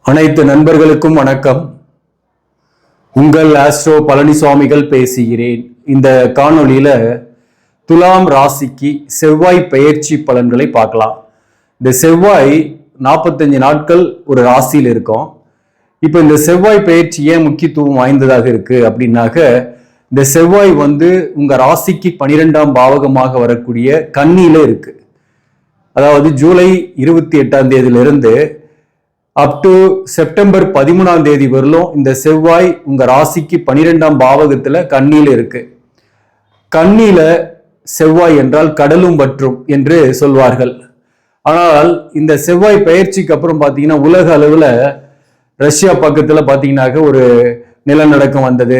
அனைத்து நண்பர்களுக்கும் வணக்கம். உங்கள் ஆஸ்ட்ரோ பழனிசாமிகள் பேசுகிறேன். இந்த காணொளியில துலாம் ராசிக்கு செவ்வாய் பெயர்ச்சி பலன்களை பார்க்கலாம். இந்த செவ்வாய் 45 நாட்கள் ஒரு ராசியில் இருக்கும். இப்போ இந்த செவ்வாய் பெயர்ச்சி ஏன் முக்கியத்துவம் வாய்ந்ததாக இருக்கு அப்படின்னாக்க, இந்த செவ்வாய் உங்க ராசிக்கு 12ஆம் பாவகமாக வரக்கூடிய கன்னியில இருக்கு. அதாவது ஜூலை 28ஆம் தேதியிலிருந்து அப் டு செப்டம்பர் 13ஆம் தேதி வரலும் இந்த செவ்வாய் உங்க ராசிக்கு 12ஆம் பாவகத்துல கன்னியில இருக்கு. கன்னியில செவ்வாய் என்றால் கடலும் வற்றும் என்று சொல்வார்கள். ஆனால் இந்த செவ்வாய் பெயர்ச்சிக்கு அப்புறம் பாத்தீங்கன்னா உலக அளவுல ரஷ்யா பக்கத்துல பாத்தீங்கன்னாக்க ஒரு நிலநடுக்கம் வந்தது,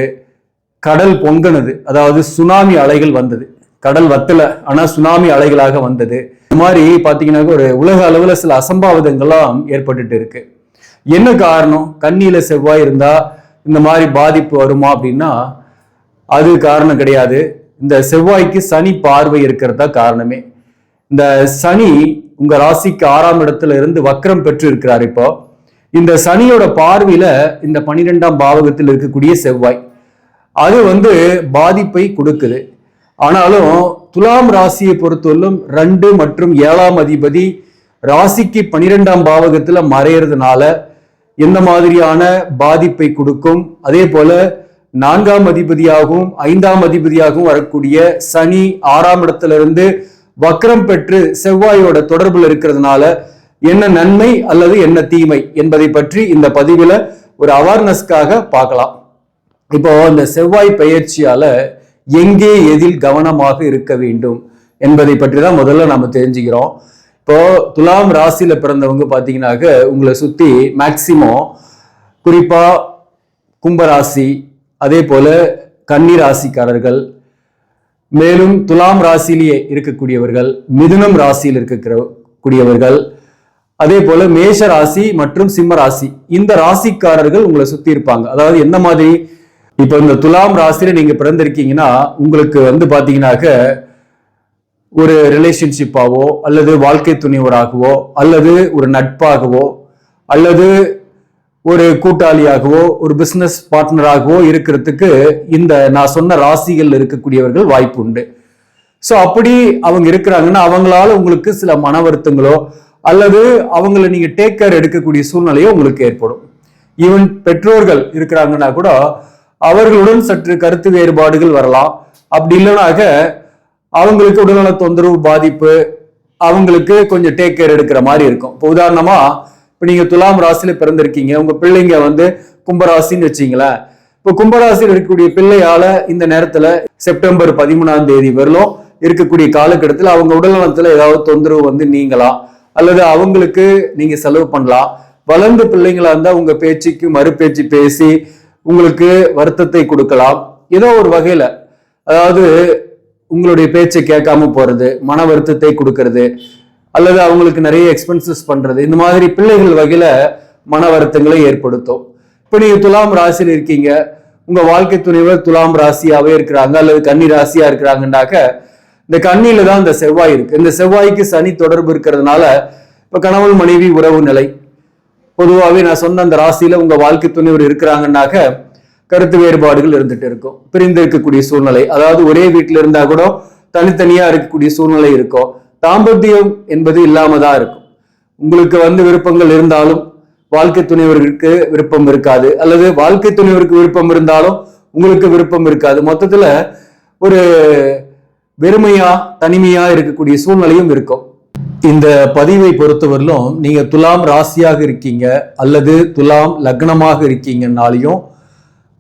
கடல் பொங்கனது, அதாவது சுனாமி அலைகள் வந்தது. கடல் வத்தல, ஆனா சுனாமி அலைகளாக வந்தது. இந்த மாதிரி பாத்தீங்கன்னாக்க ஒரு உலக அளவுல சில அசம்பாவிதங்கள்லாம் ஏற்பட்டுட்டு இருக்கு. என்ன காரணம்? கன்னியில செவ்வாய் இருந்தா இந்த மாதிரி பாதிப்பு வருமா அப்படின்னா அது காரணம் கிடையாது. இந்த செவ்வாய்க்கு சனி பார்வை இருக்கிறதா காரணமே. இந்த சனி உங்க ராசிக்கு 6ஆம் இடத்துல இருந்து வக்ரம் பெற்று இருக்கிறார். இப்போ இந்த சனியோட பார்வையில இந்த 12ஆம் பாவகத்தில் இருக்கக்கூடிய செவ்வாய் அது பாதிப்பை கொடுக்குது. ஆனாலும் துலாம் ராசியை பொறுத்தவரையிலும் 2 மற்றும் 7ஆம் அதிபதி ராசிக்கு 12ஆம் பாவகத்துல மறையறதுனால எந்த மாதிரியான பாதிப்பை கொடுக்கும், அதே போல 4ஆம் அதிபதியாகவும் 5ஆம் அதிபதியாகவும் வரக்கூடிய சனி 6ஆம் இடத்துல இருந்து வக்ரம் பெற்று செவ்வாயோட தொடர்புல இருக்கிறதுனால என்ன நன்மை அல்லது என்ன தீமை என்பதை பற்றி இந்த பதிவுல ஒரு அவேர்னஸ்க்காக பார்க்கலாம். இப்போ இந்த செவ்வாய் பெயர்ச்சியால எங்கே எதில் கவனமாக இருக்க வேண்டும் என்பதை பற்றி தான் முதல்ல நம்ம தெரிஞ்சுக்கிறோம். இப்போ துலாம் ராசியில பிறந்தவங்க பாத்தீங்கன்னாக்க உங்களை சுத்தி மேக்சிமம் குறிப்பா கும்பராசி, அதே போல கன்னி ராசிக்காரர்கள், மேலும் துலாம் ராசியிலேயே இருக்கக்கூடியவர்கள், மிதுனம் ராசியில் இருக்கக்கூடியவர்கள், அதே போல மேஷ ராசி மற்றும் சிம்ம ராசி, இந்த ராசிக்காரர்கள் உங்களை சுத்தி இருப்பாங்க. அதாவது என்ன மாதிரி, இப்ப இந்த துலாம் ராசியில நீங்க பிறந்திருக்கீங்கன்னா உங்களுக்கு பாத்தீங்கன்னாக்க ஒரு ரிலேஷன்ஷிப்பாவோ அல்லது வாழ்க்கை துணைவராகவோ அல்லது ஒரு நட்பாகவோ அல்லது ஒரு கூட்டாளியாகவோ ஒரு பிசினஸ் பார்ட்னராகவோ இருக்கிறதுக்கு இந்த நான் சொன்ன ராசிகள் இருக்கக்கூடியவர்கள் வாய்ப்பு உண்டு. ஸோ அப்படி அவங்க இருக்கிறாங்கன்னா அவங்களால உங்களுக்கு சில மன வருத்தங்களோ அல்லது அவங்களை நீங்க டேக் கேர் எடுக்கக்கூடிய சூழ்நிலையோ உங்களுக்கு ஏற்படும். ஈவன் பெற்றோர்கள் இருக்கிறாங்கன்னா கூட அவர்களுடன் சற்று கருத்து வேறுபாடுகள் வரலாம். அப்படி இல்லைனாக்க அவங்களுக்கு உடல்நல தொந்தரவு பாதிப்பு, அவங்களுக்கு கொஞ்சம் டேக் கேர் எடுக்கிற மாதிரி இருக்கும். இப்போ உதாரணமா இப்ப நீங்க துலாம் ராசியில பிறந்திருக்கீங்க, உங்க பிள்ளைங்க கும்பராசின்னு வச்சீங்களேன். இப்போ கும்பராசியில் இருக்கக்கூடிய பிள்ளையால இந்த நேரத்துல செப்டம்பர் 13ஆம் தேதி வரலும் இருக்கக்கூடிய காலகட்டத்தில் அவங்க உடல்நலத்துல ஏதாவது தொந்தரவு நீங்கலாம் அல்லது அவங்களுக்கு நீங்க செலவு பண்ணலாம். வளர்ந்த பிள்ளைங்களா இருந்தா உங்க பேச்சுக்கு மறுபேச்சு பேசி உங்களுக்கு வருத்தத்தை கொடுக்கலாம். ஏதோ ஒரு வகையில, அதாவது உங்களுடைய பேச்சை கேட்காம போறது, மன வருத்தத்தை கொடுக்கறது, அல்லது அவங்களுக்கு நிறைய எக்ஸ்பென்சஸ் பண்றது, இந்த மாதிரி பிள்ளைகள் வகையில மன வருத்தங்களை ஏற்படுத்தும். இப்ப நீங்க துலாம் ராசியில் இருக்கீங்க, உங்க வாழ்க்கை துணைவர் துலாம் ராசியாவே இருக்கிறாங்க அல்லது கன்னி ராசியா இருக்கிறாங்கன்னாக்க இந்த கன்னியில தான் இந்த செவ்வாய் இருக்கு. இந்த செவ்வாய்க்கு சனி தொடர்பு இருக்கிறதுனால இப்ப கணவன் மனைவி உறவு நிலை, பொதுவாகவே நான் சொன்ன அந்த ராசியில உங்க வாழ்க்கை துணைவர் இருக்கிறாங்கன்னாக்க கருத்து வேறுபாடுகள் இருந்துட்டு இருக்கும், பிரிந்து இருக்கக்கூடிய சூழ்நிலை, அதாவது ஒரே வீட்டுல இருந்தா கூட தனித்தனியா இருக்கக்கூடிய சூழ்நிலை இருக்கும். தாம்பத்தியம் என்பது இல்லாம தான் இருக்கும். உங்களுக்கு விருப்பங்கள் இருந்தாலும் வாழ்க்கை துணைவருக்கு விருப்பம் இருக்காது, அல்லது வாழ்க்கை துணைவருக்கு விருப்பம் இருந்தாலும் உங்களுக்கு விருப்பம் இருக்காது. மொத்தத்துல ஒரு வெறுமையா தனிமையா இருக்கக்கூடிய சூழ்நிலையும் இருக்கும். இந்த பதிவை பொறுத்தவரையிலும் நீங்க துலாம் ராசியாக இருக்கீங்க அல்லது துலாம் லக்னமாக இருக்கீங்கன்னாலையும்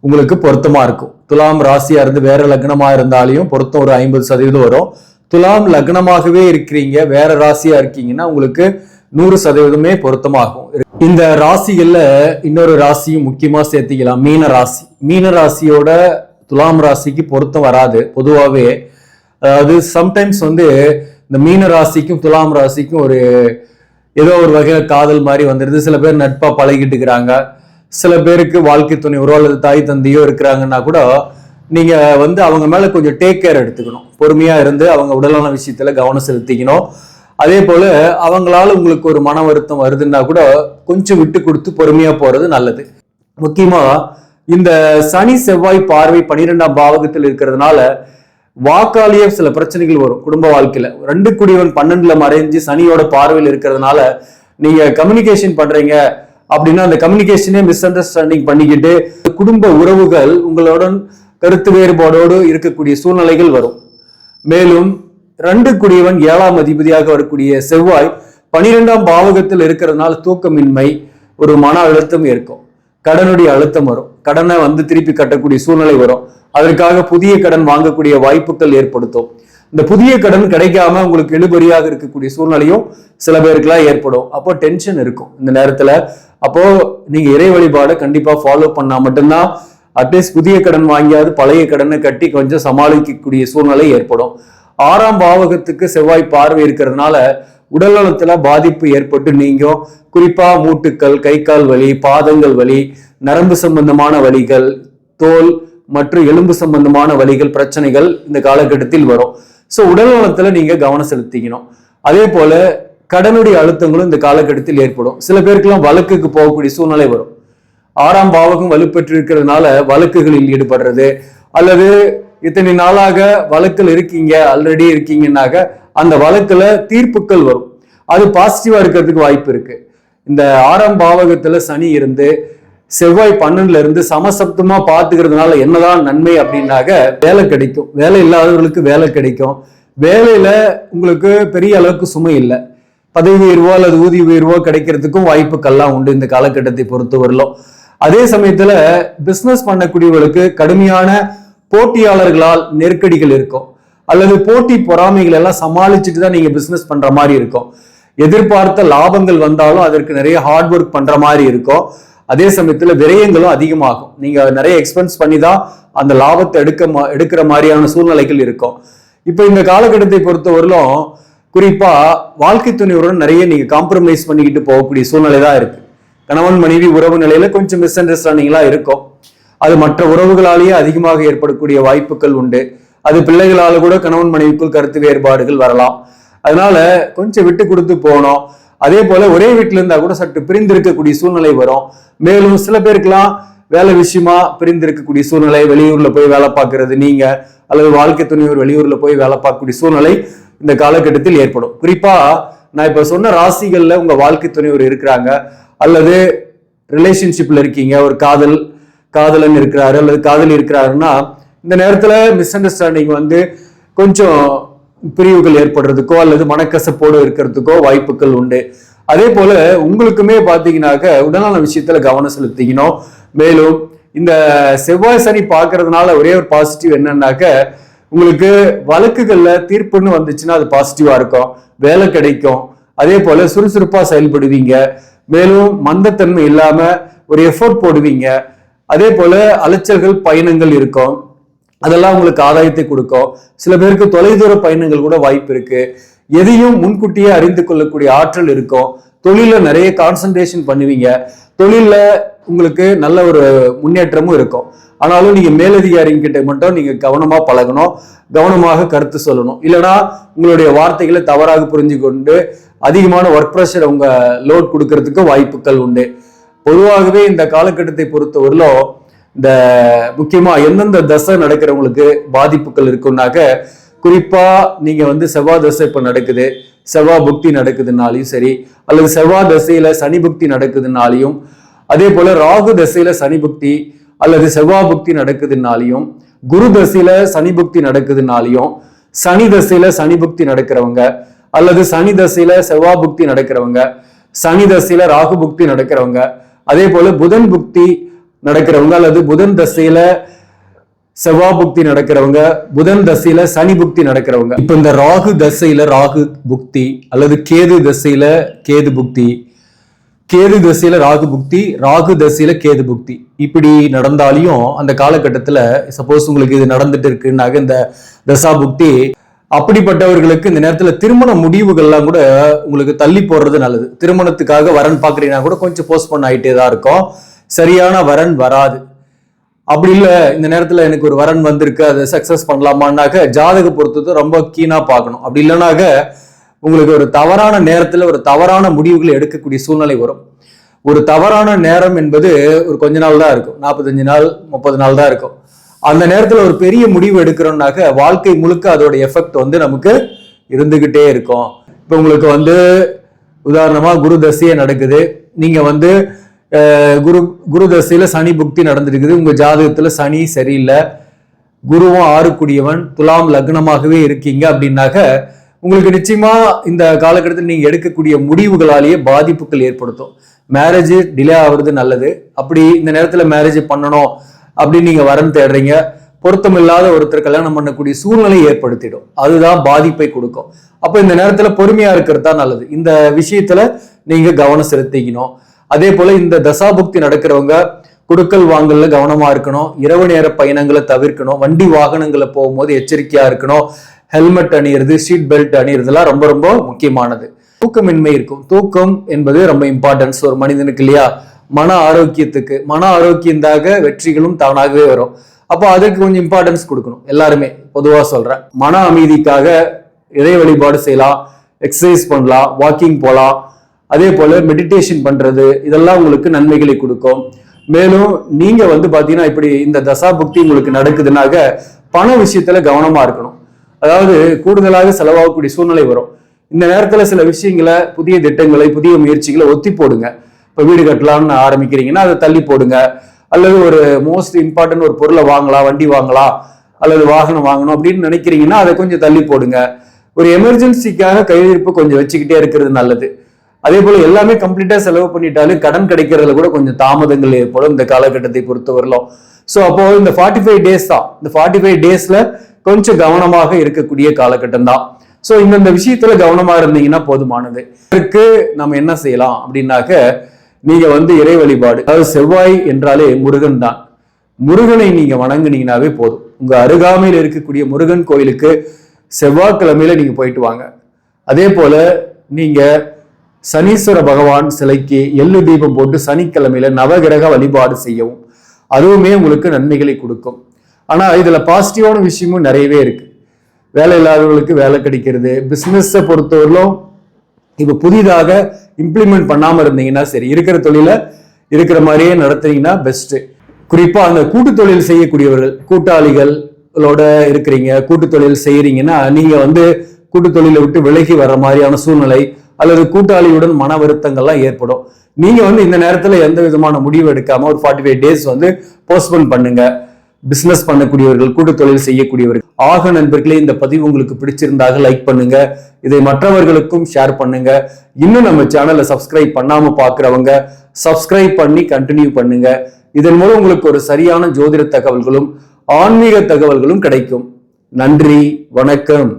உங்களுக்கு பொருத்தமா இருக்கும். துலாம் ராசியா இருந்து வேற லக்னமா இருந்தாலையும் பொருத்தம் ஒரு 50% வரும். துலாம் லக்னமாகவே இருக்கிறீங்க வேற ராசியா இருக்கீங்கன்னா உங்களுக்கு 100% பொருத்தமாகும். இந்த ராசிகள்ல இன்னொரு ராசியும் முக்கியமா சேர்த்திக்கலாம், மீன ராசி. மீன ராசியோட துலாம் ராசிக்கு பொருத்தம் வராது பொதுவாகவே. அதாவது சம்டைம்ஸ் இந்த மீன ராசிக்கும் துலாம் ராசிக்கும் ஒரு ஏதோ ஒரு வகையில காதல் மாதிரி வந்துடுது. சில பேர் நட்பா பழகிட்டு இருக்கிறாங்க, சில பேருக்கு வாழ்க்கை துணைவரோ அல்லது தாய் தந்தையோ இருக்கிறாங்கன்னா கூட நீங்க அவங்க மேல கொஞ்சம் டேக் கேர் எடுத்துக்கணும். பொறுமையா இருந்து அவங்க உடலான விஷயத்துல கவனம் செலுத்திக்கணும். அதே போல அவங்களால உங்களுக்கு ஒரு மன வருத்தம் வருதுன்னா கூட கொஞ்சம் விட்டு கொடுத்து பொறுமையா போறது நல்லது. முக்கியமா இந்த சனி செவ்வாய் பார்வை 12ஆம் பாவகத்தில் இருக்கிறதுனால வாக்காளியே சில பிரச்சனைகள் வரும் குடும்ப வாழ்க்கையில. 2 குடியவன் 12ல மறைஞ்சு சனியோட பார்வையில் இருக்கிறதுனால நீங்க கம்யூனிகேஷன் பண்றீங்க அப்படின்னா அந்த கம்யூனிகேஷனே மிஸ் அண்டர்ஸ்டாண்டிங் பண்ணிக்கிட்டு குடும்ப உறவுகள் உங்களுடன் கருத்து வேறுபாடோடு இருக்கக்கூடிய சூழ்நிலைகள் வரும். மேலும் 2 குடியவன் 7ஆம் அதிபதியாக வரக்கூடிய செவ்வாய் 12ஆம் பாவகத்தில் இருக்கிறதுனால தூக்கமின்மை, ஒரு மன அழுத்தம் இருக்கும், கடனுடைய அழுத்தம் வரும், கடனை திருப்பி கட்டக்கூடிய சூழ்நிலை வரும், அதற்காக புதிய கடன் வாங்கக்கூடிய வாய்ப்புகள் ஏற்படுத்தும். இந்த புதிய கடன் கிடைக்காம உங்களுக்கு இழுபறியாக இருக்கக்கூடிய சூழ்நிலையும் சில பேருக்குலாம் ஏற்படும். அப்போ டென்ஷன் இருக்கும் இந்த நேரத்துல. அப்போ நீங்க இறை வழிபாடை கண்டிப்பா ஃபாலோ பண்ணா மட்டும்தான் அட்லீஸ்ட் புதிய கடன் வாங்கியாவது பழைய கடனை கட்டி கொஞ்சம் சமாளிக்கக்கூடிய சூழ்நிலை ஏற்படும். 6ஆம் பாவகத்துக்கு செவ்வாய் பார்வை இருக்கிறதுனால உடல் நலத்துல பாதிப்பு ஏற்பட்டு நீங்கும். குறிப்பா மூட்டுக்கள், கை கால் வலி, பாதங்கள் வலி, நரம்பு சம்பந்தமான வலிகள், தோல் மற்றும் எலும்பு சம்பந்தமான வலிகள், பிரச்சனைகள் இந்த காலகட்டத்தில் வரும். ஸோ உடல் நலத்துல நீங்க கவனம் செலுத்திக்கணும். அதே போல கடனுடைய அழுத்தங்களும் இந்த காலகட்டத்தில் ஏற்படும். சில பேருக்குலாம் வழக்குக்கு போகக்கூடிய சூழ்நிலை வரும். 6ஆம் பாவகம் வலுப்பெற்று இருக்கிறதுனால வழக்குகளில் ஈடுபடுறது, அல்லது இத்தனை நாளாக வழக்கில் இருக்கீங்க, ஆல்ரெடி இருக்கீங்கன்னாக்க அந்த வழக்குல தீர்ப்புகள் வரும். அது பாசிட்டிவா இருக்கிறதுக்கு வாய்ப்பு இருக்கு. இந்த 6ஆம் பாவகத்துல சனி இருந்து செவ்வாய் 12ல இருந்து சமசப்தமா பார்த்துக்கிறதுனால என்னதான் நன்மை அப்படின்னாக்க வேலை கிடைக்கும், வேலை இல்லாதவர்களுக்கு வேலை கிடைக்கும், வேலையில உங்களுக்கு பெரிய அளவுக்கு சுமை இல்லை, பதவி உயர்வோ அல்லது ஊதிய உயர்வோ கிடைக்கிறதுக்கும் வாய்ப்புகள்லாம் உண்டு இந்த காலகட்டத்தை பொறுத்து வரலாம். அதே சமயத்துல பிசினஸ் பண்ணக்கூடியவர்களுக்கு கடுமையான போட்டியாளர்களால் நெருக்கடிகள் இருக்கும், அல்லது போட்டி பொறாமைகள் எல்லாம் சமாளிச்சுட்டு தான் நீங்க பிசினஸ் பண்ற மாதிரி இருக்கும். எதிர்பார்த்த லாபங்கள் வந்தாலும் அதற்கு நிறைய ஹார்ட் ஒர்க் பண்ற மாதிரி இருக்கும். அதே சமயத்துல விரயங்களும் அதிகமாகும். நீங்க நிறைய எக்ஸ்பென்ஸ் பண்ணி தான் அந்த லாபத்தை எடுக்கிற மாதிரியான சூழ்நிலைகள் இருக்கும். இப்ப இந்த காலகட்டத்தை பொறுத்தவரையிலும் குறிப்பா வாழ்க்கை துணையுடன் நிறைய நீங்க காம்ப்ரமைஸ் பண்ணிக்கிட்டு போகக்கூடிய சூழ்நிலை தான் இருக்கு. கணவன் மனைவி உறவு நிலையில கொஞ்சம் மிஸ் அண்டர்ஸ்டாண்டிங்லாம் இருக்கும். அது மற்ற உறவுகளாலேயே அதிகமாக ஏற்படக்கூடிய வாய்ப்புகள் உண்டு. அது பிள்ளைகளால கூட கணவன் மனைவிக்குள் கருத்து வேறுபாடுகள் வரலாம். அதனால கொஞ்சம் விட்டு கொடுத்து போகணும். அதே போல ஒரே வீட்டுல இருந்தா கூட சற்று பிரிந்திருக்கக்கூடிய சூழ்நிலை வரும். மேலும் சில பேருக்குலாம் வேலை விஷயமா பிரிந்திருக்கக்கூடிய சூழ்நிலை, வெளியூர்ல போய் வேலை பார்க்கறது நீங்க, அல்லது வாழ்க்கை துணையோர் வெளியூர்ல போய் வேலை பார்க்கக்கூடிய சூழ்நிலை இந்த காலகட்டத்தில் ஏற்படும். குறிப்பா நான் இப்ப சொன்ன ராசிகள்ல உங்க வாழ்க்கை துணையோர் இருக்கிறாங்க, அல்லது ரிலேஷன்ஷிப்ல இருக்கீங்க, ஒரு காதலன் இருக்கிறாரு அல்லது காதலி இருக்கிறாருன்னா இந்த நேரத்துல மிஸ் அண்டர்ஸ்டாண்டிங் கொஞ்சம் பிரிவுகள் ஏற்படுறதுக்கோ அல்லது மனக்கசப்போடு இருக்கிறதுக்கோ வாய்ப்புகள் உண்டு. அதே போல உங்களுக்குமே பாத்தீங்கன்னாக்க உடல்நல விஷயத்துல கவனம் செலுத்திக்கணும். மேலும் இந்த செவ்வாய் சனி பார்க்கறதுனால ஒரே ஒரு பாசிட்டிவ் என்னன்னாக்க, உங்களுக்கு வழக்குகள்ல தீர்ப்புன்னு வந்துச்சுன்னா அது பாசிட்டிவா இருக்கும், வேலை கிடைக்கும், அதே போல சுறுசுறுப்பா செயல்படுவீங்க, மேலும் மந்தத்தன்மை இல்லாம ஒரு எஃபோர்ட் போடுவீங்க. அதே போல அலைச்சல்கள் பயணங்கள் இருக்கும், அதெல்லாம் உங்களுக்கு ஆதாயத்தை கொடுக்கும். சில பேருக்கு தொலைதூர பயணங்கள் கூட வாய்ப்பு இருக்கு. எதையும் முன்கூட்டியே அறிந்து கொள்ளக்கூடிய ஆற்றல் இருக்கும். தொழில நிறைய கான்சன்ட்ரேஷன் பண்ணுவீங்க. தொழில உங்களுக்கு நல்ல ஒரு முன்னேற்றமும் இருக்கும். ஆனாலும் நீங்க மேலதிகாரிகிட்ட மட்டும் நீங்க கவனமா பழகணும், கவனமாக கருத்து சொல்லணும். இல்லைன்னா உங்களுடைய வார்த்தைகளை தவறாக புரிஞ்சு கொண்டு அதிகமான ஒர்க் ப்ரெஷர் உங்க லோட் கொடுக்கறதுக்கு வாய்ப்புகள் உண்டு. பொதுவாகவே இந்த காலகட்டத்தை பொறுத்தவரையிலும் இந்த முக்கியமா எந்தெந்த தசை நடக்கிறவங்களுக்கு பாதிப்புகள் இருக்குன்னாக்க, குறிப்பா நீங்க செவ்வாய் தசை இப்ப நடக்குது, செவ்வாய் புக்தி நடக்குதுனாலையும் சரி, அல்லது செவ்வாய் தசையில சனி புக்தி நடக்குதுனாலையும், அதே போல ராகு தசையில சனி புக்தி அல்லது செவ்வாய் புக்தி நடக்குதுனாலையும், குரு தசையில சனி புக்தி நடக்குதுனாலையும், சனி தசையில சனி புக்தி நடக்கிறவங்க, அல்லது சனி தசையில செவ்வாய் புக்தி நடக்கிறவங்க, சனி தசையில ராகு புக்தி நடக்கிறவங்க, அதே போல புதன் புக்தி நடக்கிறவங்க, அல்லது புதன் தசையில செவ்வாய் புக்தி நடக்கிறவங்க, புதன் தசையில சனி புக்தி நடக்கிறவங்க. இப்ப இந்த ராகு தசையில ராகு புக்தி அல்லது கேது தசையில கேது புக்தி, கேது தசையில ராகு புக்தி, ராகு தசையில கேது புக்தி இப்படி நடந்தாலையும் அந்த காலகட்டத்துல சப்போஸ் உங்களுக்கு இது நடந்துட்டு இருக்குன்னாக்க இந்த தசா புக்தி, அப்படிப்பட்டவர்களுக்கு இந்த நேரத்துல திருமண முடிவுகள்லாம் கூட உங்களுக்கு தள்ளி போடுறது நல்லது. திருமணத்துக்காக வரன் பாக்குறீங்கன்னா கூட கொஞ்சம் போஸ்ட்போன் ஆகிட்டே தான் இருக்கும், சரியான வரன் வராது. அப்படி இல்லை இந்த நேரத்துல எனக்கு ஒரு வரன் வந்திருக்கு, அதை சக்சஸ் பண்ணலாமான்னாக்க ஜாதக பொறுத்தது ரொம்ப கீனா பார்க்கணும். அப்படி இல்லைனாக்க உங்களுக்கு ஒரு தவறான நேரத்துல ஒரு தவறான முடிவுகளை எடுக்கக்கூடிய சூழ்நிலை வரும். ஒரு தவறான நேரம் என்பது ஒரு கொஞ்ச நாள் தான் இருக்கும், 45 நாள் 30 நாள் தான் இருக்கும். அந்த நேரத்துல ஒரு பெரிய முடிவு எடுக்கிறோம்னாக்க வாழ்க்கை முழுக்க அதோட எஃபெக்ட் வந்து நமக்கு இருந்துகிட்டே இருக்கும். இப்ப உங்களுக்கு வந்து உதாரணமா குரு தசையே நடக்குது, நீங்க வந்து குரு தசையில சனி புக்தி நடந்திருக்குது, உங்க ஜாதகத்துல சனி சரியில்லை, குருவும் 6 துலாம் லக்னமாகவே இருக்கீங்க அப்படின்னாக்க உங்களுக்கு நிச்சயமா இந்த காலகட்டத்தில் நீங்க எடுக்கக்கூடிய முடிவுகளாலேயே பாதிப்புகள் ஏற்படுத்தும். மேரேஜ் டிலே ஆகுறது நல்லது. அப்படி இந்த நேரத்துல மேரேஜ் பண்ணணும் அப்படின்னு நீங்க வரன் தேடுறீங்க, பொருத்தமில்லாத ஒருத்தர் கல்யாணம் பண்ணக்கூடிய சூழ்நிலை ஏற்படுத்திடும், அதுதான் பாதிப்பை கொடுக்கும். அப்ப இந்த நேரத்துல பொறுமையா இருக்கிறது தான் நல்லது. இந்த விஷயத்துல நீங்க கவனம் செலுத்திக்கணும். அதே போல இந்த தசாபுக்தி நடக்கிறவங்க குடுக்கல் வாங்கல்ல கவனமா இருக்கணும், இரவு நேர பயணங்களை தவிர்க்கணும், வண்டி வாகனங்களை போகும்போது எச்சரிக்கையா இருக்கணும், ஹெல்மெட் அணியிறது, சீட் பெல்ட் அணியிறதுலாம் ரொம்ப ரொம்ப முக்கியமானது. தூக்கமின்மை இருக்கும். தூக்கம் என்பது ரொம்ப இம்பார்ட்டன்ஸ் ஒரு மனிதனுக்கு இல்லையா? மன ஆரோக்கியத்துக்கு. மன ஆரோக்கியந்தாக வெற்றிகளும் தானாகவே வரும். அப்போ அதுக்கு கொஞ்சம் இம்பார்ட்டன்ஸ் கொடுக்கணும். எல்லாருமே பொதுவா சொல்றேன், மன அமைதிக்காக இறை வழிபாடு செய்யலாம், எக்ஸசைஸ் பண்ணலாம், வாக்கிங் போகலாம், அதே போல மெடிடேஷன் பண்றது, இதெல்லாம் உங்களுக்கு நன்மைகளை கொடுக்கும். மேலும் நீங்க வந்து பாத்தீங்கன்னா இப்படி இந்த தசா புக்தி உங்களுக்கு நடக்குதுனாக்க பண விஷயத்துல கவனமா இருக்கணும். அதாவது கூடுதலாக செலவாகக்கூடிய சூழ்நிலை வரும். இந்த நேரத்துல சில விஷயங்களை, புதிய திட்டங்களை, புதிய முயற்சிகளை ஒத்தி போடுங்க. இப்ப வீடு கட்டலாம்னு ஆரம்பிக்கிறீங்கன்னா அதை தள்ளி போடுங்க. அல்லது ஒரு மோஸ்ட் இம்பார்ட்டன்ட் ஒரு பொருளை வாங்கலாம், வண்டி வாங்கலாம், அல்லது வாகனம் வாங்கணும் அப்படின்னு நினைக்கிறீங்கன்னா அதை கொஞ்சம் தள்ளி போடுங்க. ஒரு எமர்ஜென்சிக்காக கையிருப்பு கொஞ்சம் வச்சுக்கிட்டே இருக்கிறது நல்லது. அதே போல எல்லாமே கம்ப்ளீட்டா செலவு பண்ணிட்டாலும் கடன் கிடைக்கிறதுல கூட கொஞ்சம் தாமதங்கள் ஏற்படும் இந்த காலகட்டத்தை பொறுத்தவரையிலும். ஸோ அப்போ இந்த 45 டேஸ் தான், இந்த 45 டேஸ்ல கொஞ்சம் கவனமாக இருக்கக்கூடிய காலகட்டம் தான். ஸோ இந்த விஷயத்துல கவனமா இருந்தீங்கன்னா போதுமானது. இதற்கு நம்ம என்ன செய்யலாம் அப்படின்னாக்க, நீங்க வந்து இறை வழிபாடு, அதாவது செவ்வாய் என்றாலே முருகன் தான், முருகனை நீங்க வணங்குனீங்கன்னாவே போதும். உங்க அருகாமையில் இருக்கக்கூடிய முருகன் கோயிலுக்கு செவ்வாய்க்கிழமையில நீங்க போயிட்டு வாங்க. அதே போல நீங்க சனீஸ்வர பகவான் சிலைக்கு எள்ளு தீபம் போட்டு சனிக்கிழமையில நவகிரக வழிபாடு செய்யவும், அதுவுமே உங்களுக்கு நன்மைகளை கொடுக்கும். ஆனா இதுல பாசிட்டிவான விஷயமும் நிறையவே இருக்கு. வேலை இல்லாதவர்களுக்கு வேலை கிடைக்கிறது, பிசினஸை பொறுத்தவரையிலும் இப்ப புதிதாக இம்ப்ளிமெண்ட் பண்ணாம இருந்தீங்கன்னா சரி, இருக்கிற தொழில இருக்கிற மாதிரியே நடத்துறீங்கன்னா பெஸ்ட். குறிப்பா அந்த கூட்டு தொழில் செய்யக்கூடியவர்கள், கூட்டாளிகளோட இருக்கிறீங்க, கூட்டு தொழில் செய்யறீங்கன்னா நீங்க வந்து கூட்டு தொழிலை விட்டு விலகி வர்ற மாதிரியான சூழ்நிலை அல்லது கூட்டாளியுடன் மன வருத்தங்கள்லாம் ஏற்படும். நீங்க வந்து இந்த நேரத்துல எந்த விதமான முடிவு எடுக்காம ஒரு 45 டேஸ் வந்து போஸ்ட்போன் பண்ணுங்க. பிசினஸ் பண்ணக்கூடியவர்கள், கூட்டு தொழில் செய்யக்கூடியவர்கள். ஆக நண்பர்களே, இந்த பதிவு உங்களுக்கு பிடிச்சிருந்தாக லைக் பண்ணுங்க, இதை மற்றவர்களுக்கும் ஷேர் பண்ணுங்க. இன்னும் நம்ம சேனலை சப்ஸ்கிரைப் பண்ணாம பாக்குறவங்க சப்ஸ்கிரைப் பண்ணி கண்டினியூ பண்ணுங்க. இதன் மூலம் உங்களுக்கு ஒரு சரியான ஜோதிட தகவல்களும் ஆன்மீக தகவல்களும் கிடைக்கும். நன்றி, வணக்கம்.